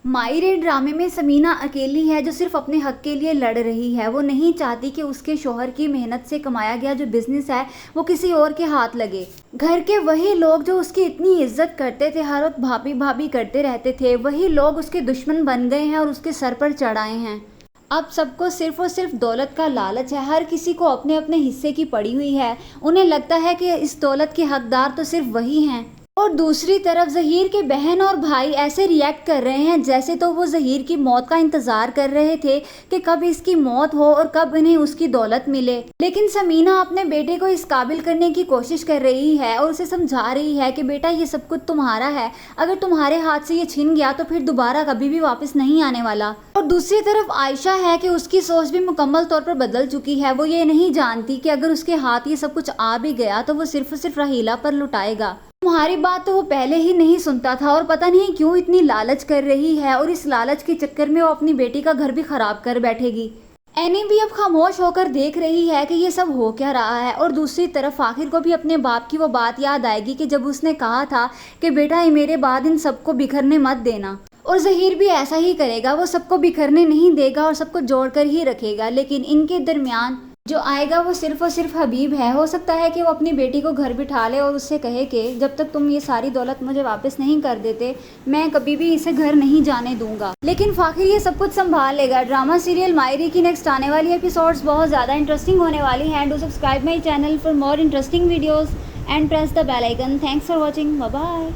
मायरे ड्रामे में समीना अकेली है जो सिर्फ अपने हक के लिए लड़ रही है। वो नहीं चाहती कि उसके शौहर की मेहनत से कमाया गया जो बिजनेस है वो किसी और के हाथ लगे। घर के वही लोग जो उसकी इतनी इज्जत करते थे, हर वक्त भाभी भाभी करते रहते थे, वही लोग उसके दुश्मन बन गए हैं और उसके सर पर चढ़ाए हैं। अब सबको सिर्फ और सिर्फ दौलत का लालच है। हर किसी को अपने अपने हिस्से की पड़ी हुई है। उन्हें लगता है कि इस दौलत के हकदार तो सिर्फ वही हैं। और दूसरी तरफ ज़हीर के बहन और भाई ऐसे रिएक्ट कर रहे हैं जैसे तो वो ज़हीर की मौत का इंतज़ार कर रहे थे कि कब इसकी मौत हो और कब इन्हें उसकी दौलत मिले। लेकिन समीना अपने बेटे को इस काबिल करने की कोशिश कर रही है और उसे समझा रही है कि बेटा ये सब कुछ तुम्हारा है, अगर तुम्हारे हाथ से ये छिन गया तो फिर दोबारा कभी भी वापस नहीं आने वाला। और दूसरी तरफ आयशा है कि उसकी सोच भी मुकम्मल तौर पर बदल चुकी है। वो ये नहीं जानती कि अगर उसके हाथ ये सब कुछ आ भी गया तो वो सिर्फ और सिर्फ राहीला पर लुटाएगा। तुम्हारी बात तो वो पहले ही नहीं सुनता था और पता नहीं क्यों इतनी लालच कर रही है और इस लालच के चक्कर में वो अपनी बेटी का घर भी खराब कर बैठेगी। एनी भी अब खामोश होकर देख रही है कि ये सब हो क्या रहा है। और दूसरी तरफ आखिर को भी अपने बाप की वो बात याद आएगी कि जब उसने कहा था कि बेटा ये मेरे बाद इन सबको बिखरने मत देना। और ज़हीर भी ऐसा ही करेगा, वो सबको बिखरने नहीं देगा और सबको जोड़कर ही रखेगा। लेकिन इनके दरमियान जो आएगा वो सिर्फ और सिर्फ हबीब है। हो सकता है कि वो अपनी बेटी को घर बिठा ले और उससे कहे कि जब तक तुम ये सारी दौलत मुझे वापस नहीं कर देते मैं कभी भी इसे घर नहीं जाने दूंगा। लेकिन फाखिर ये सब कुछ संभाल लेगा। ड्रामा सीरियल मायरे की नेक्स्ट आने वाली एपिसोड्स बहुत ज़्यादा इंटरेस्टिंग होने वाली हैं। Do subscribe my channel for more interesting videos and press the bell icon. Thanks for watching. Bye bye.